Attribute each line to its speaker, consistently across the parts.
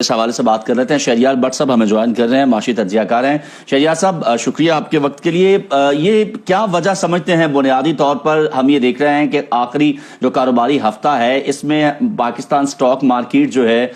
Speaker 1: اس حوالے سے بات کر رہے ہیں شہریار بٹ صاحب ہمیں جوائن کر رہے ہیں، معاشی تجزیہ کار ہیں۔ شہریار صاحب شکریہ آپ کے وقت کے لیے۔ یہ کیا وجہ سمجھتے ہیں بنیادی طور پر ہم یہ دیکھ رہے ہیں کہ آخری جو کاروباری ہفتہ ہے اس میں پاکستان سٹاک مارکیٹ جو ہے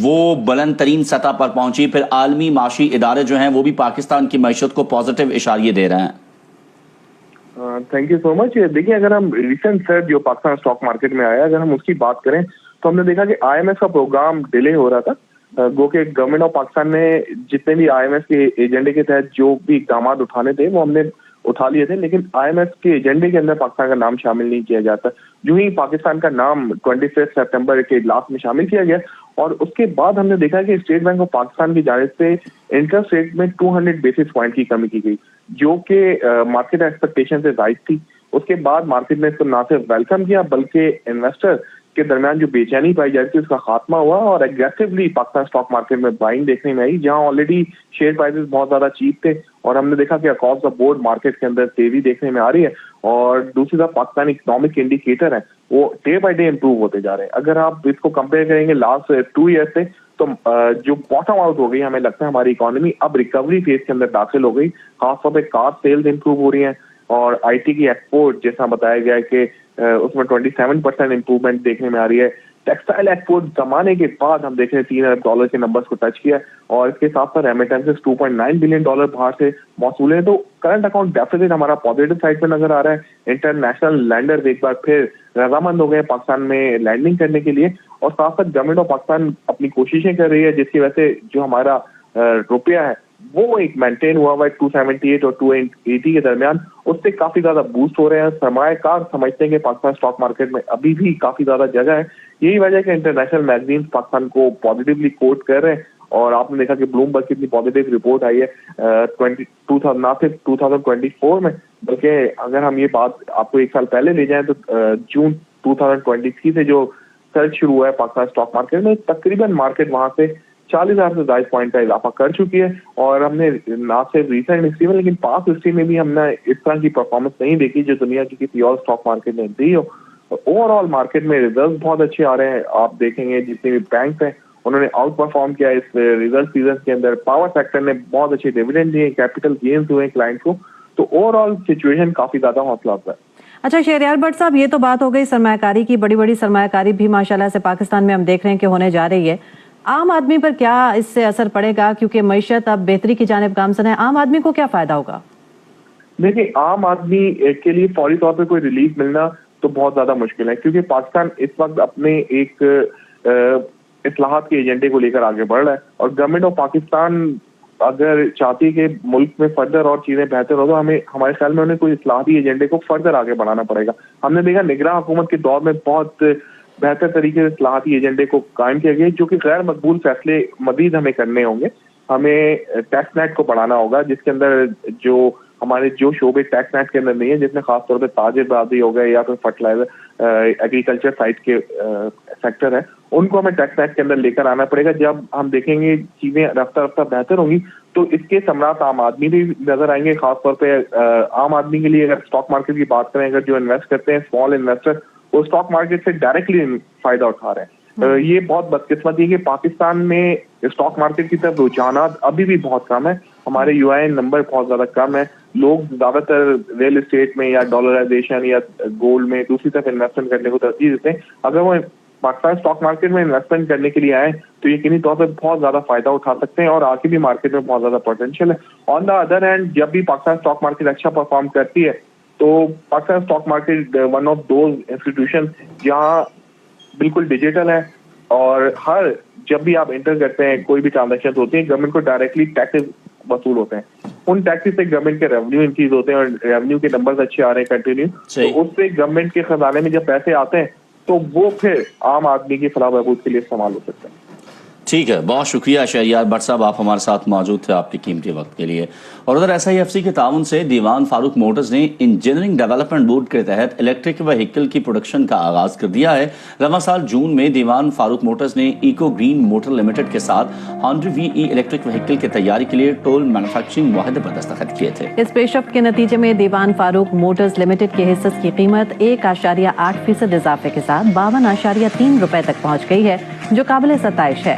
Speaker 1: وہ بلند ترین سطح پر پہنچی، پھر عالمی معاشی ادارے جو ہیں وہ بھی پاکستان کی معیشت کو پازیٹیو اشاریے دے رہے ہیں؟
Speaker 2: تھینک یو سو مچ۔ دیکھیے اگر ہم ریسنٹ سرج جو پاکستان سٹاک مارکیٹ میں آیا اگر ہم اس کی بات کریں تو ہم نے دیکھا کہ آئی ایم ایف کا پروگرام ڈیلے ہو رہا تھا، گو کہ گورنمنٹ آف پاکستان نے جتنے بھی آئی ایم ایف کے ایجنڈے کے تحت جو بھی اقدامات اٹھانے تھے وہ ہم نے اٹھا لیے تھے، لیکن آئی ایم ایف کے ایجنڈے کے اندر پاکستان کا نام شامل نہیں کیا جاتا۔ جو ہی پاکستان کا نام 25 سپٹمبر کے اجلاس میں شامل کیا گیا اور اس کے بعد ہم نے دیکھا کہ اسٹیٹ بینک آف پاکستان کی جانب سے انٹرسٹ ریٹ میں 200 بیسس پوائنٹ کی کمی کی گئی، جو کہ مارکیٹ ایکسپیکٹیشن سے زائد تھی۔ اس کے بعد مارکیٹ نے اس کو نہ صرف ویلکم کیا بلکہ انویسٹر کے درمیان جو بے چینی پائی جاتی تھی اس کا خاتمہ ہوا اور ایگریسولی پاکستان سٹاک مارکیٹ میں بائنگ دیکھنے میں آئی، جہاں آلریڈی شیئر پرائسز بہت زیادہ چیپ تھے اور ہم نے دیکھا کہ اکراس دا بورڈ مارکیٹ کے اندر تیزی دیکھنے میں آ رہی ہے اور دوسری طرف پاکستانی اکنامک انڈیکیٹر ہیں وہ ڈے بائی ڈے امپروو ہوتے جا رہے ہیں۔ اگر آپ اس کو کمپیئر کریں گے لاسٹ 2 ایئر سے تو جو باٹم آؤٹ ہو گئی ہمیں لگتا ہے ہماری اکانومی اب ریکوری فیز کے اندر داخل ہو گئی، خاص طور پہ کار سیلز امپروو ہو رہی ہیں اور آئی ٹی کی ایکسپورٹ جیسا بتایا گیا ہے کہ اس میں 27% امپروومنٹ دیکھنے میں آ رہی ہے۔ ٹیکسٹائل ایکسپورٹ زمانے کے بعد ہم دیکھ رہے ہیں $3 ارب کے نمبرز کو ٹچ کیا اور اس کے ساتھ ساتھ ریمیٹنسز $2.9 بلین باہر سے موصول ہیں، تو کرنٹ اکاؤنٹ ڈیفیسٹ ہمارا پازیٹیو سائڈ پہ نظر آ رہا ہے۔ انٹرنیشنل لینڈرز ایک بار پھر رضامند ہو گئے پاکستان میں لینڈنگ کرنے کے لیے اور ساتھ ساتھ گورنمنٹ آف پاکستان اپنی کوششیں کر رہی ہے جس کی وجہ سے جو ہمارا روپیہ ہے وہ ایک مینٹین ہوا ہوا ہے 278 اور 280 کے درمیان، اس سے کافی زیادہ بوسٹ ہو رہے ہیں۔ سرمایہ کار سمجھتے ہیں کہ پاکستان سٹاک مارکیٹ میں ابھی بھی کافی زیادہ جگہ ہے، یہی وجہ ہے کہ انٹرنیشنل میگزینز پاکستان کو پازیٹیولی کوٹ کر رہے ہیں اور آپ نے دیکھا کہ بلومبرگ کی اتنی پازیٹیو رپورٹ آئی ہے نہ صرف 2024 میں بلکہ اگر ہم یہ بات آپ کو ایک سال پہلے لے جائیں تو جون 2023 سے جو سرچ شروع ہوا ہے پاکستان سٹاک مارکیٹ میں تقریباً مارکیٹ وہاں سے 40,000 سے زائد پوائنٹ کا اضافہ کر چکی ہے اور ہم نے نہ صرف ریسنٹ ہسٹری میں لیکن پاس ہسٹری میں بھی ہم نے اس طرح کی پرفارمنس نہیں دیکھی جو دنیا کی کسی اور سٹاک مارکیٹ نے دی ہو۔ اوور آل مارکیٹ میں ریزلٹس بہت اچھے آ رہے ہیں، آپ دیکھیں گے جتنے بھی بینکس ہیں انہوں نے آؤٹ پرفارم کیا اس ریزلٹ سیزن کے اندر، پاور سیکٹر نے بہت اچھے ڈیویڈنڈ دیے، کیپٹل گینز ہوئے کلائنٹ کو، تو اوور آل سچویشن کافی زیادہ حوصلہ افزا ہے۔
Speaker 3: اچھا شہریار بٹ صاحب، یہ تو بات ہو گئی سرمایہ کاری کی، بڑی بڑی سرمایہ کاری بھی ماشاءاللہ سے پاکستان میں ہم دیکھ رہے ہیں کہ ہونے جا رہی ہے۔ عام آدمی پر کیا اس سے اثر پڑے گا کیونکہ معیشت اب بہتری کی جانب گامزن ہے؟ عام آدمی کو کیا فائدہ ہوگا؟
Speaker 2: دیکھیں عام آدمی کے لیے فوری طور پہ کوئی ریلیف ملنا تو بہت زیادہ مشکل ہے کیونکہ پاکستان اس وقت اپنے ایک اصلاحات کے ایجنڈے کو لے کر آگے بڑھ رہا ہے اور گورنمنٹ آف پاکستان اگر چاہتی ہے کہ ملک میں فردر اور چیزیں بہتر ہو تو ہمیں ہمارے خیال میں انہیں کوئی اصلاحاتی ایجنڈے کو فردر آگے بڑھانا پڑے گا۔ ہم نے دیکھا نگراں حکومت کے دور میں بہت بہتر طریقے سے اصلاحاتی ایجنڈے کو قائم کیا گیا جو کہ غیر مقبول فیصلے مزید ہمیں کرنے ہوں گے۔ ہمیں ٹیکس نیٹ کو بڑھانا ہوگا جس کے اندر جو ہمارے جو شعبے ٹیکس نیٹ کے اندر نہیں ہے جس میں خاص طور پہ تاجر برادری ہو گئے یا پھر فرٹیلائزر ایگریکلچر سائٹ کے سیکٹر ہیں ان کو ہمیں ٹیکس نیٹ کے اندر لے کر آنا پڑے گا۔ جب ہم دیکھیں گے چیزیں رفتہ رفتہ بہتر ہوں گی تو اس کے ثمرات عام آدمی بھی نظر آئیں گے، خاص طور پہ عام آدمی کے لیے اگر اسٹاک مارکیٹ کی بات کریں، اگر جو انویسٹ کرتے ہیں اسمال انویسٹر وہ اسٹاک مارکیٹ سے ڈائریکٹلی فائدہ اٹھا رہے ہیں۔ یہ بہت بدقسمتی ہے کہ پاکستان میں اسٹاک مارکیٹ کی طرف رجحانات ابھی بھی بہت کم ہے، ہمارے یو آئی این نمبر بہت زیادہ کم ہے، لوگ زیادہ تر ریل اسٹیٹ میں یا ڈالرائزیشن یا گولڈ میں دوسری طرف انویسٹمنٹ کرنے کو ترجیح دیتے ہیں۔ اگر وہ پاکستان اسٹاک مارکیٹ میں انویسٹمنٹ کرنے کے لیے آئے تو یقینی طور پہ بہت زیادہ فائدہ اٹھا سکتے ہیں اور آگے بھی مارکیٹ میں بہت زیادہ پوٹینشیل ہے۔ آن دا ادر ہینڈ جب بھی پاکستان اسٹاک مارکیٹ اچھا پرفارم کرتی ہے تو Pakistan stock market one of those institution جہاں بالکل ڈیجیٹل ہے اور ہر جب بھی آپ انٹر کرتے ہیں کوئی بھی ٹرانزیکشن ہوتی ہیں گورنمنٹ کو ڈائریکٹلی ٹیکسز وصول ہوتے ہیں، ان ٹیکسز سے گورنمنٹ کے ریونیو انکریز ہوتے ہیں اور ریونیو کے نمبرز اچھے آ رہے ہیں کنٹینیو، تو اس سے گورنمنٹ کے خزانے میں جب پیسے آتے ہیں تو وہ پھر عام آدمی کی فلاح و بہبود کے لیے استعمال ہو سکتے ہیں۔
Speaker 1: ٹھیک ہے، بہت شکریہ شہریار بٹ صاحب، آپ ہمارے ساتھ موجود تھے آپ کے قیمتی وقت کے لیے۔ اور ادھر ایس آئی ایف سی کے تعاون سے دیوان فاروق موٹرز نے انجینئرنگ ڈیولپمنٹ بورڈ کے تحت الیکٹرک وہیکل کی پروڈکشن کا آغاز کر دیا ہے۔ رواں سال جون میں دیوان فاروق موٹرز نے ایکو گرین موٹر لمیٹڈ کے ساتھ 100 VE الیکٹرک وہیکل کی تیاری کے لیے ٹول مینوفیکچرنگ معاہدے پر دستخط کیے تھے۔
Speaker 3: اس پیش رفت کے نتیجے میں دیوان فاروق موٹرز لمیٹڈ کے حصص کی قیمت 1.8% اضافے کے ساتھ 52.3 روپے تک پہنچ گئی ہے جو قابل ستائش ہے۔